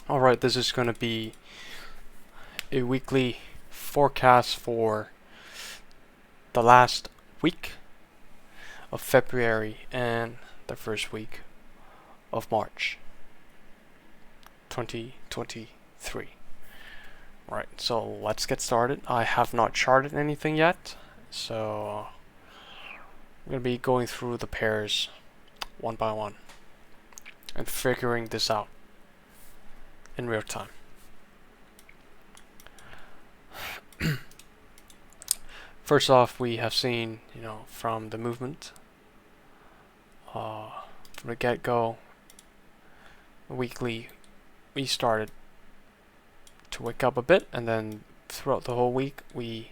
Alright, this is going to be a weekly forecast for the last week of February and the first week of March 2023. Right, so let's get started. I have not charted anything yet, so I'm going to be going through the pairs one by one and figuring this out in real time. First off, we have seen, from the movement, from the get-go, weekly, we started to wake up a bit, and then throughout the whole week, we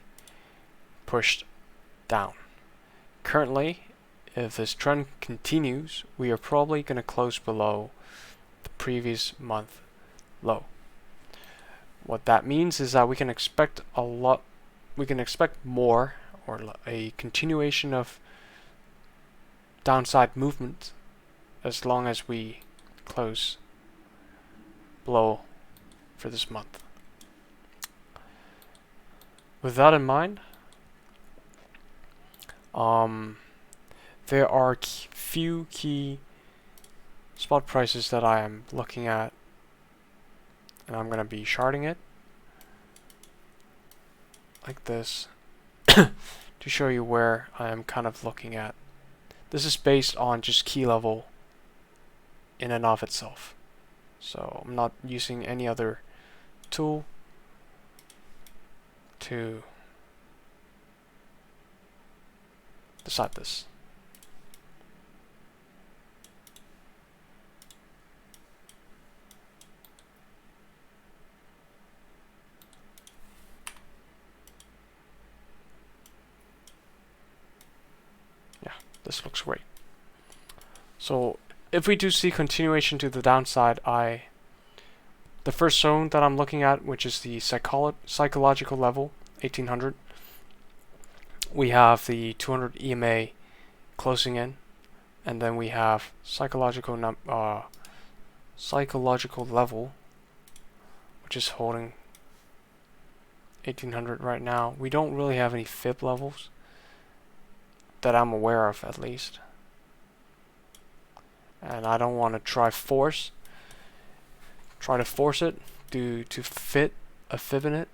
pushed down. Currently, if this trend continues, we are probably going to close below the previous month low. What that means is that we can expect more, or a continuation of downside movement, as long as we close below for this month. With that in mind, there are few key spot prices that I am looking at, and I'm going to be charting it like this to show you where I am kind of looking at. This is based on just key level in and of itself, so I'm not using any other tool to decide this. This looks great. So if we do see continuation to the downside, the first zone that I'm looking at, which is the psychological level, 1800, we have the 200 EMA closing in, and then we have psychological level, which is holding 1800 right now. We don't really have any FEB levels that I'm aware of, at least, and I don't want to try to force it to fit a FEB in it,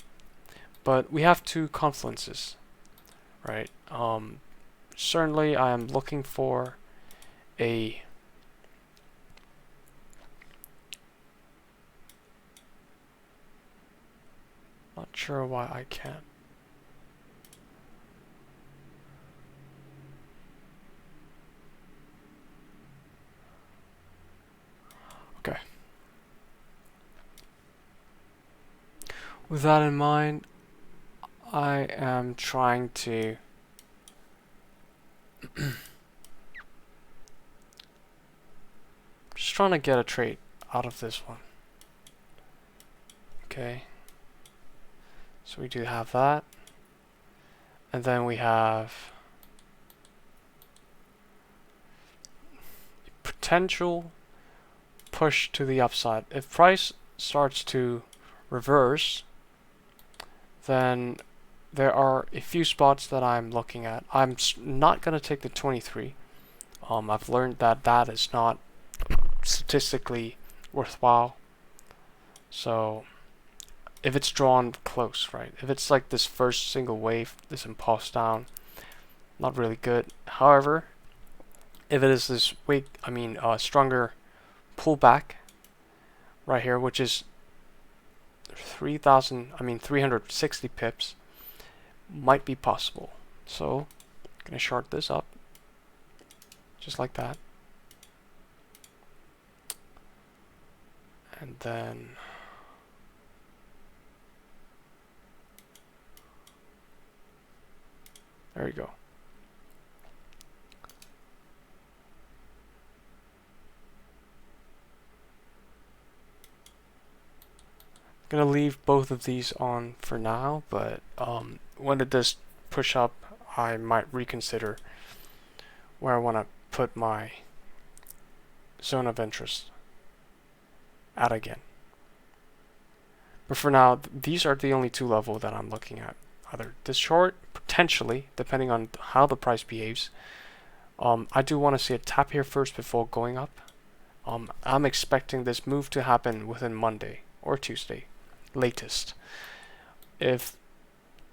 but we have two confluences, right? Certainly I am looking for a not sure why I can't. Okay. With that in mind, I am trying to just trying to get a trade out of this one. Okay. So we do have that. And then we have potential push to the upside. If price starts to reverse, then there are a few spots that I'm looking at. I'm not going to take the 23. I've learned that that is not statistically worthwhile. So if it's drawn close, right? If it's like this first single wave, this impulse down, not really good. However, if it is this stronger pullback right here, which is 360 pips, might be possible. So I'm gonna short this up just like that, and then there you go. Gonna leave both of these on for now, but when it does push up, I might reconsider where I want to put my zone of interest at again. But for now, these are the only two levels that I'm looking at. Either this short, potentially, depending on how the price behaves. I do want to see a tap here first before going up. I'm expecting this move to happen within Monday or Tuesday, latest. If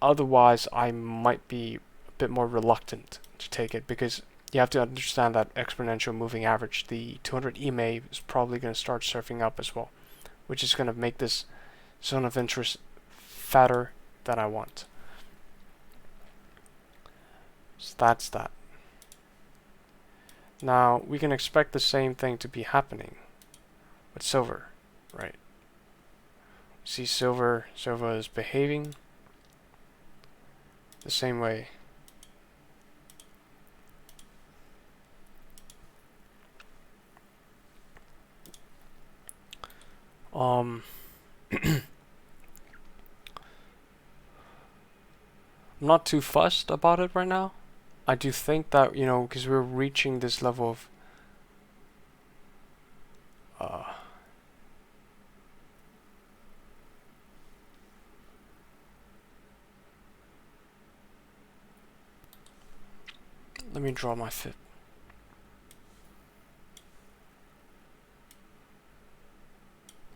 otherwise, I might be a bit more reluctant to take it, because you have to understand that exponential moving average, the 200 EMA, is probably going to start surfing up as well, which is going to make this zone of interest fatter than I want. So that's that. Now we can expect the same thing to be happening with silver, right? See, silver is behaving the same way. I'm not too fussed about it right now. I do think that, you know, because we're reaching this level of let me draw my FEB.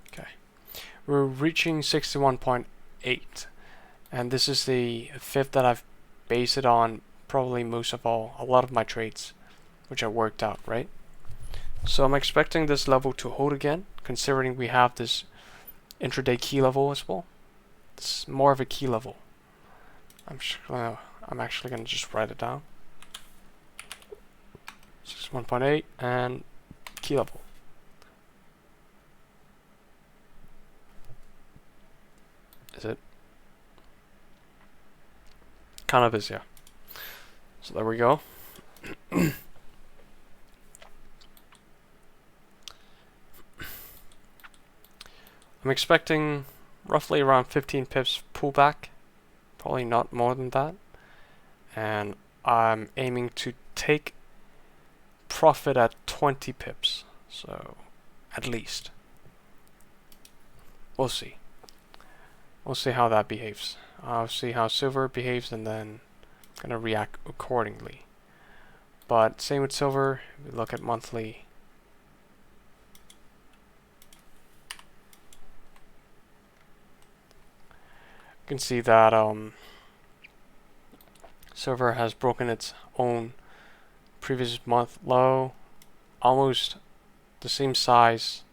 Okay. We're reaching 61.8, and this is the FEB that I've based it on probably a lot of my trades, which I worked out, right? So I'm expecting this level to hold again, considering we have this intraday key level as well. It's more of a key level. I'm actually gonna just write it down. 61.8 and key level. Is it? Kind of is, yeah. So there we go. I'm expecting roughly around 15 pips pullback, probably not more than that, and I'm aiming to take profit at 20 pips, so at least. We'll see. We'll see how that behaves. I'll see how silver behaves and then gonna react accordingly. But same with silver, we look at monthly. You can see that silver has broken its own previous month low, almost the same size,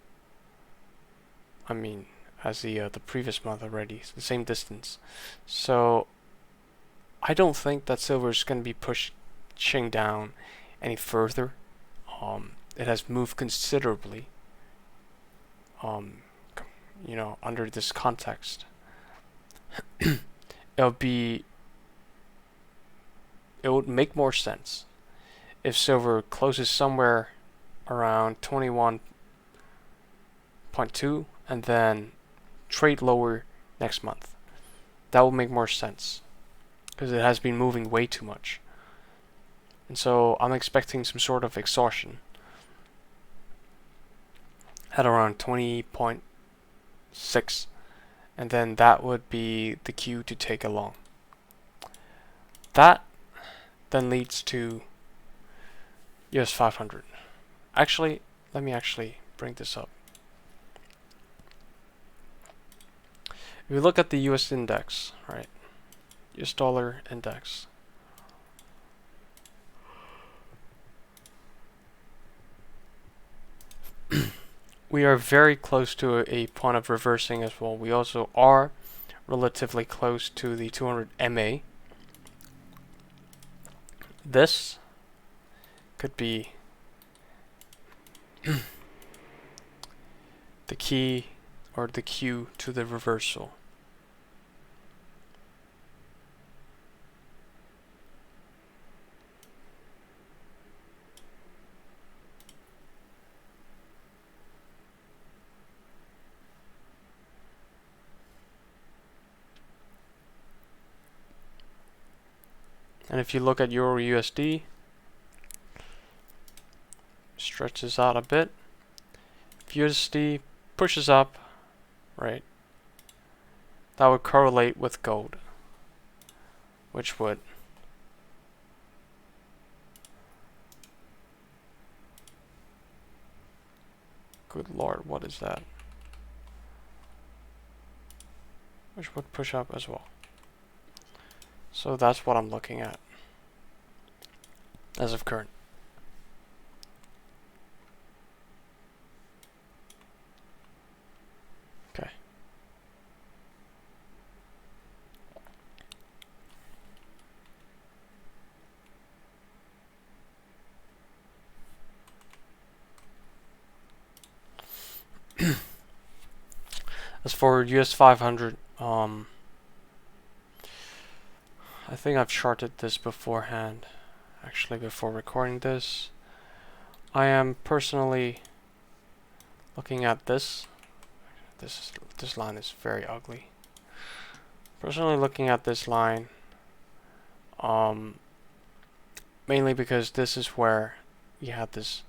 I mean, as the previous month already, the same distance. So I don't think that silver is going to be pushing down any further. It has moved considerably, you know, under this context. It would make more sense if silver closes somewhere around 21.2 and then trade lower next month. That will make more sense, because it has been moving way too much. And so I'm expecting some sort of exhaustion at around 20.6, and then that would be the cue to take along. That then leads to US 500. Actually, let me actually bring this up. If we look at the US index, right? US dollar index. We are very close to a point of reversing as well. We also are relatively close to the 200 MA. This could be the key or the cue to the reversal. And if you look at Euro USD, stretches out a bit. If USD pushes up, right, that would correlate with gold, which would good lord, what is that? Which would push up as well. So that's what I'm looking at as of current. Okay. As for US 500, I think I've charted this beforehand, actually before recording this. I am personally looking at this. This line is very ugly. Personally looking at this line, mainly because this is where you have this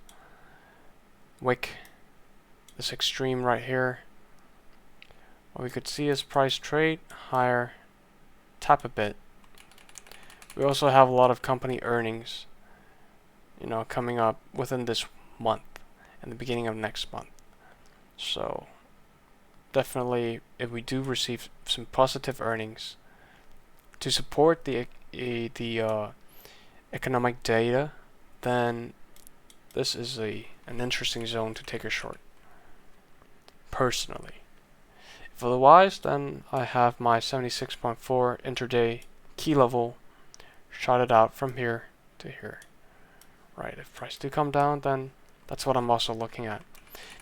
wick, this extreme right here. What we could see is price trade higher, tap a bit. We also have a lot of company earnings, coming up within this month and the beginning of next month. So definitely, if we do receive some positive earnings to support the economic data, then this is an interesting zone to take a short, personally. If otherwise, then I have my 76.4 intraday key level shotted out from here to here. Right, if price do come down, then that's what I'm also looking at.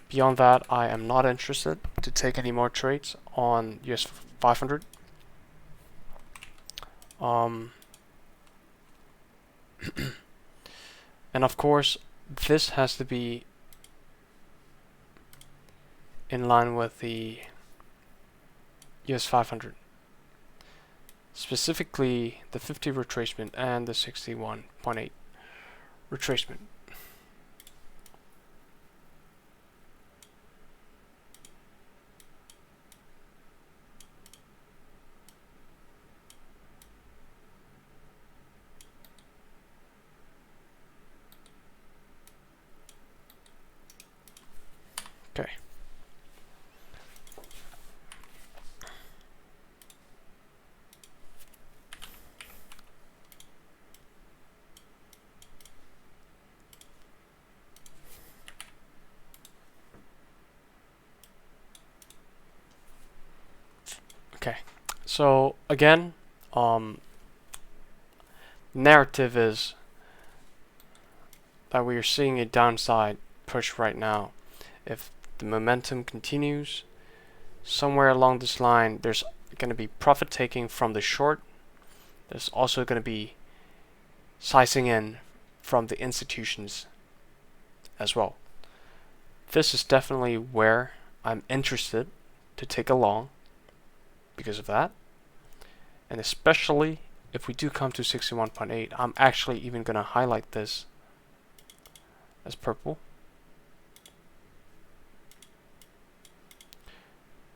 Beyond that, I am not interested to take any more trades on US 500. And of course, this has to be in line with the US 500. Specifically, the 50 retracement and the 61.8 retracement. Okay. Okay. So again, narrative is that we are seeing a downside push right now. If the momentum continues, somewhere along this line, there's going to be profit taking from the short. There's also going to be sizing in from the institutions as well. This is definitely where I'm interested to take a long because of that. And especially if we do come to 61.8, I'm actually even going to highlight this as purple,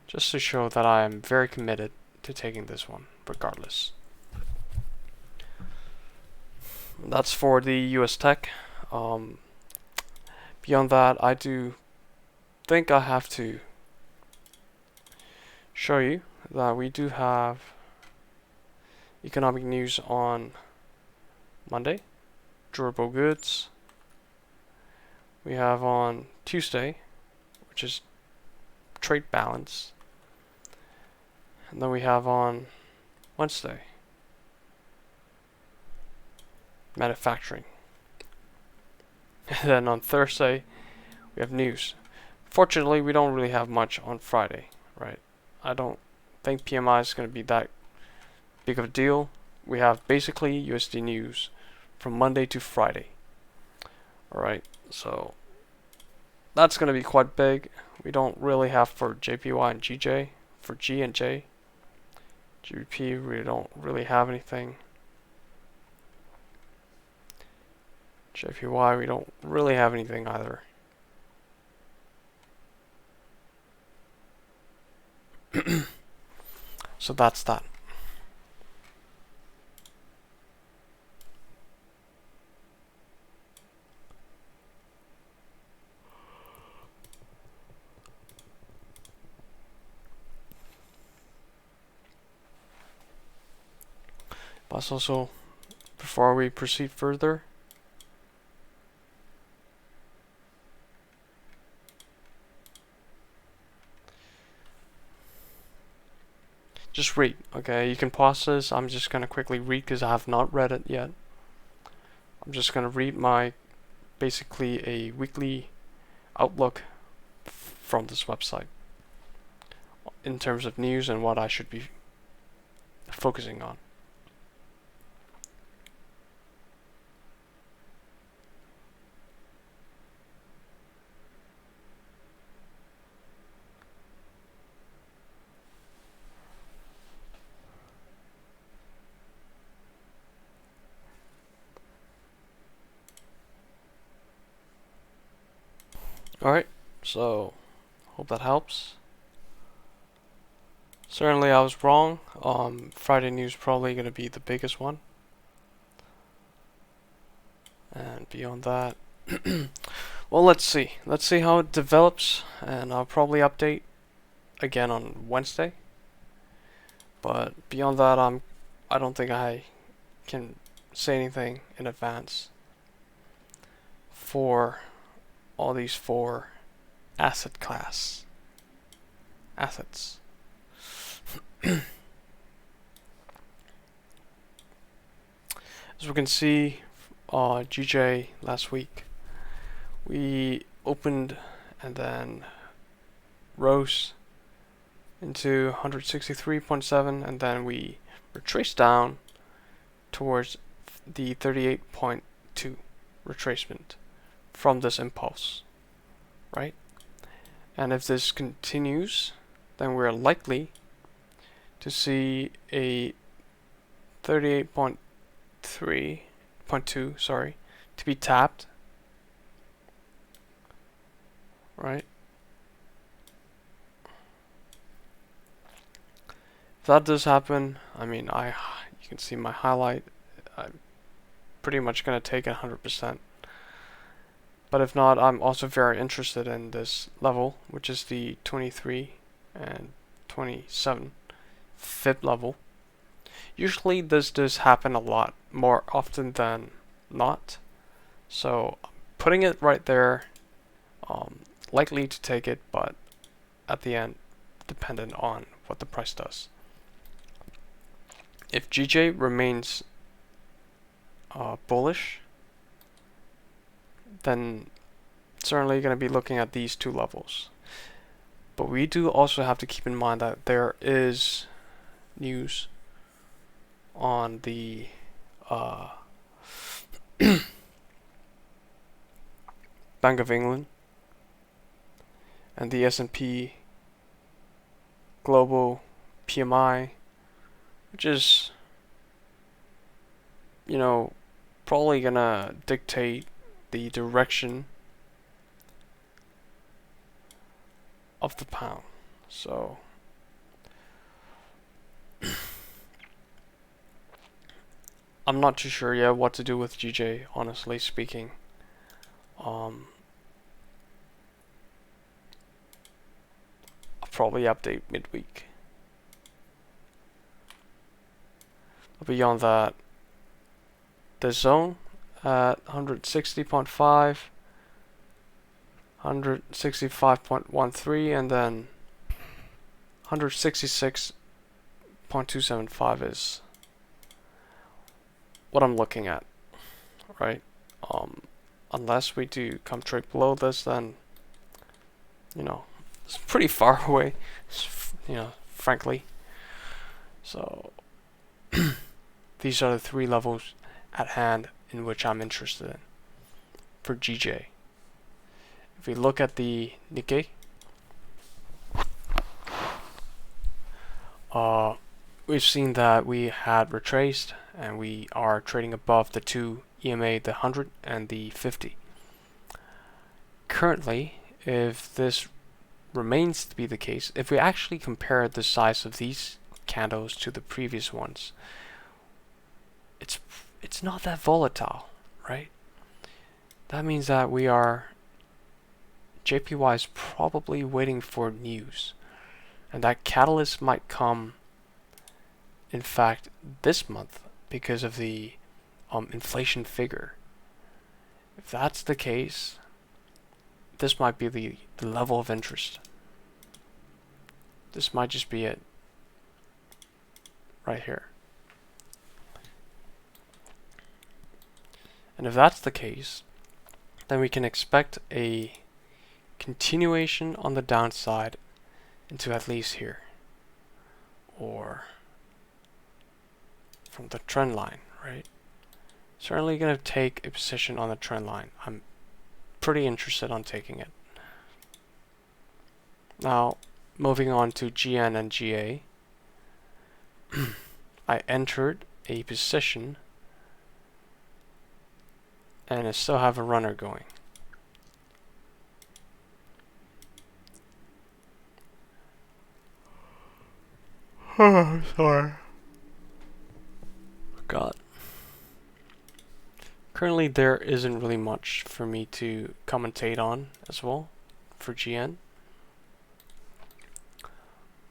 just to show that I am very committed to taking this one regardless. That's for the US tech. Beyond that, I do think I have to show you that we do have economic news on Monday, durable goods. We have on Tuesday, which is trade balance. And then we have on Wednesday, manufacturing. And then on Thursday, we have news. Fortunately, we don't really have much on Friday, right? I don't think PMI is going to be that big of a deal. We have basically USD news from Monday to Friday. Alright, so that's going to be quite big. We don't really have for JPY and GJ. For G and J, GBP, we don't really have anything. JPY, we don't really have anything either. So that's that. But also, before we proceed further, just read, okay? You can pause this. I'm just gonna quickly read because I have not read it yet. I'm just gonna read my basically a weekly outlook from this website in terms of news and what I should be focusing on. Alright, so hope that helps. Certainly I was wrong. Friday news probably going to be the biggest one. And beyond that, well, let's see. Let's see how it develops, and I'll probably update again on Wednesday. But beyond that, I don't think I can say anything in advance for all these 4 asset class assets. As we can see, GJ last week, we opened and then rose into 163.7, and then we retraced down towards the 38.2 retracement from this impulse, right? And if this continues, then we're likely to see a 38.2, sorry, to be tapped, right? If that does happen, I mean, you can see my highlight. I'm pretty much gonna take 100%. But if not, I'm also very interested in this level, which is the 23 and 27 FEB level. Usually this does happen a lot more often than not. So putting it right there, likely to take it, but at the end, dependent on what the price does. If GJ remains bullish, then certainly going to be looking at these 2 levels. But we do also have to keep in mind that there is news on the Bank of England and the S&P Global PMI, which is, you know, probably gonna dictate the direction of the pound. So I'm not too sure yet what to do with GJ, honestly speaking. I'll probably update midweek. But beyond that, the zone at 160.5, 165.13, and then 166.275 is what I'm looking at, right? Unless we do come trade below this, then, you know, it's pretty far away, you know, frankly. So these are the 3 levels at hand in which I'm interested in for GJ. If we look at the Nikkei, we've seen that we had retraced and we are trading above the 2 EMA, the 100 and the 50. Currently, if this remains to be the case, if we actually compare the size of these candles to the previous ones, it's not that volatile, right? That means that JPY is probably waiting for news, and that catalyst might come, in fact, this month because of the inflation figure. If that's the case, this might be the level of interest. This might just be it right here. And if that's the case, then we can expect a continuation on the downside into at least here, or from the trend line, right? Certainly going to take a position on the trend line. I'm pretty interested on taking it. Now, moving on to GN and GA, I entered a position and I still have a runner going. Oh, sorry. God. Currently there isn't really much for me to commentate on as well for GN.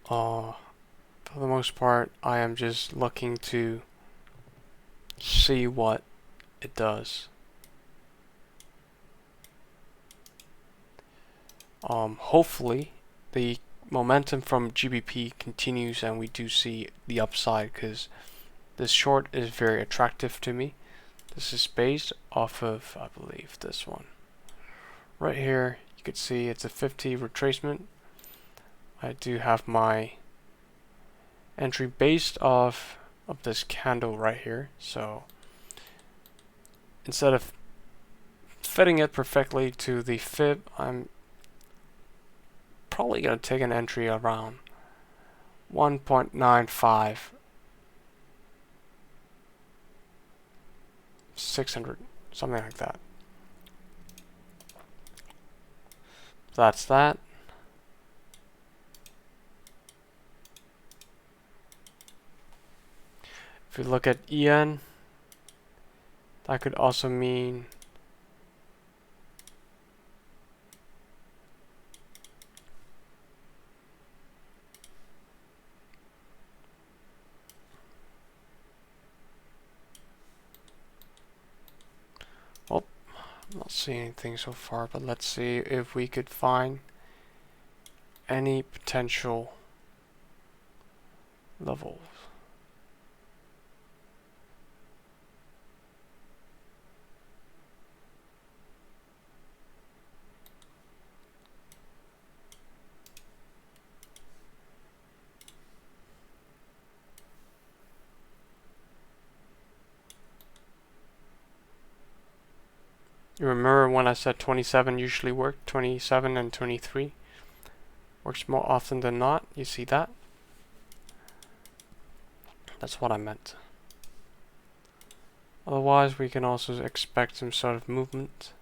For the most part, I am just looking to see what it does. Hopefully the momentum from GBP continues and we do see the upside, because this short is very attractive to me. This is based off of, I believe, this one right here. You could see it's a 50 retracement. I do have my entry based off of this candle right here, so instead of fitting it perfectly to the FEB, I'm probably going to take an entry around 1.95, 600, something like that. That's that. If we look at EN, that could also mean I'm not seeing anything so far, but let's see if we could find any potential levels. You remember when I said 27 usually worked? 27 and 23 works more often than not. You see that? That's what I meant. Otherwise, we can also expect some sort of movement.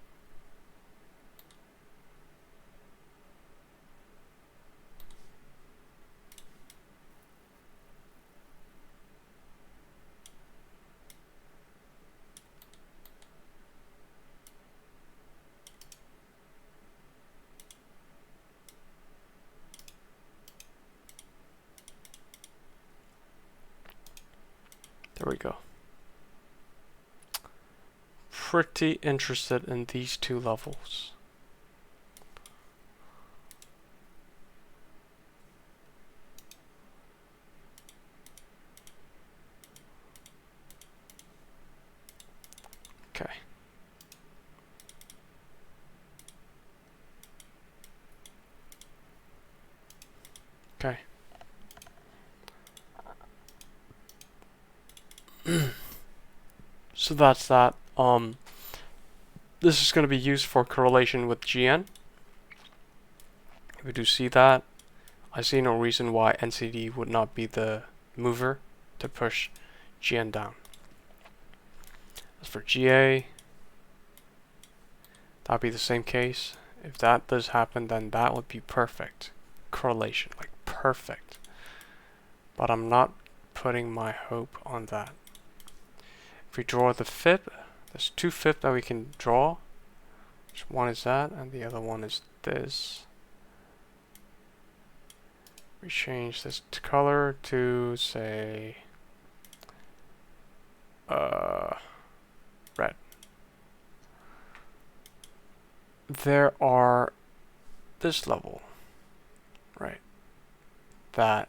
There we go. Pretty interested in these two levels. Okay. Okay. So that's that. This is going to be used for correlation with GN. If we do see that, I see no reason why NCD would not be the mover to push GN down. As for GA, that'd be the same case. If that does happen, then that would be perfect correlation, like perfect. But I'm not putting my hope on that. If we draw the FEB, there's two FEB that we can draw. One is that, and the other one is this. We change this color to, say, red. There are this level, right? That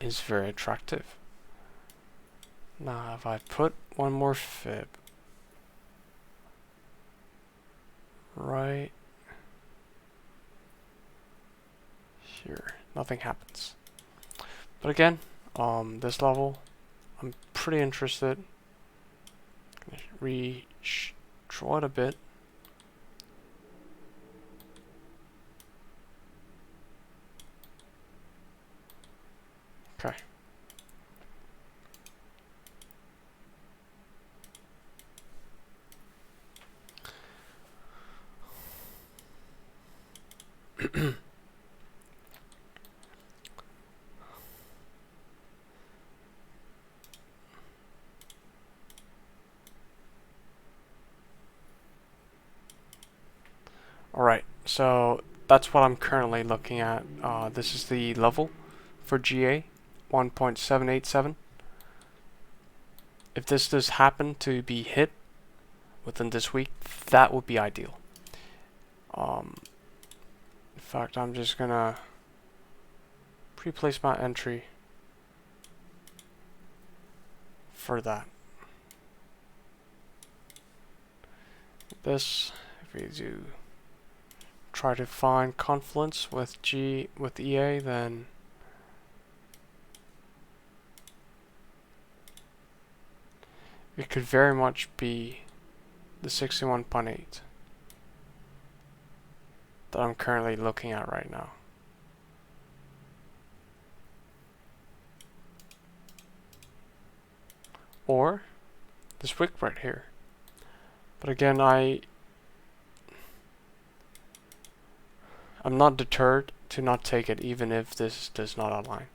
is very attractive. Now, if I put one more FEB right here, nothing happens. But again, this level, I'm pretty interested. Draw it a bit. Okay. Alright, so that's what I'm currently looking at. This is the level for GA, 1.787. If this does happen to be hit within this week, that would be ideal. In fact, I'm just gonna pre-place my entry for that. This, if we do try to find confluence with EA, then it could very much be the 61.8 that I'm currently looking at right now. Or this wick right here. But again, I'm not deterred to not take it, even if this does not align.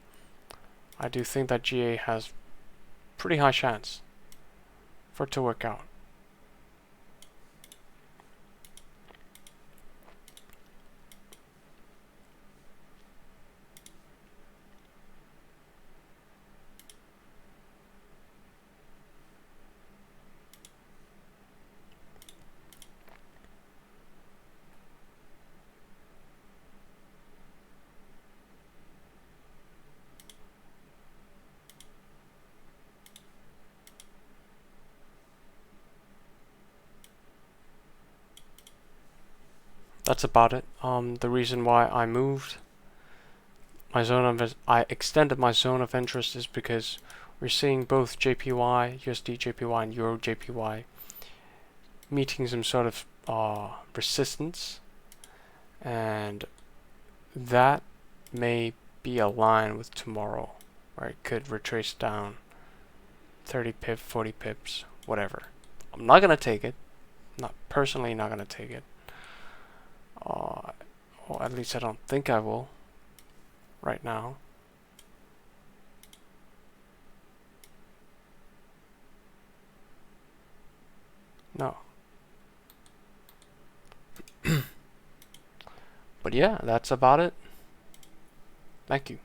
I do think that GA has pretty high chance for it to work out. That's about it. The reason why I moved my zone of I extended my zone of interest is because we're seeing both JPY, USD JPY, and Euro JPY meeting some sort of resistance, and that may be aligned with tomorrow, where it could retrace down 30 pips, 40 pips, whatever. I'm not gonna take it. Not personally, not gonna take it. Or at least I don't think I will right now. No. But yeah, that's about it. Thank you.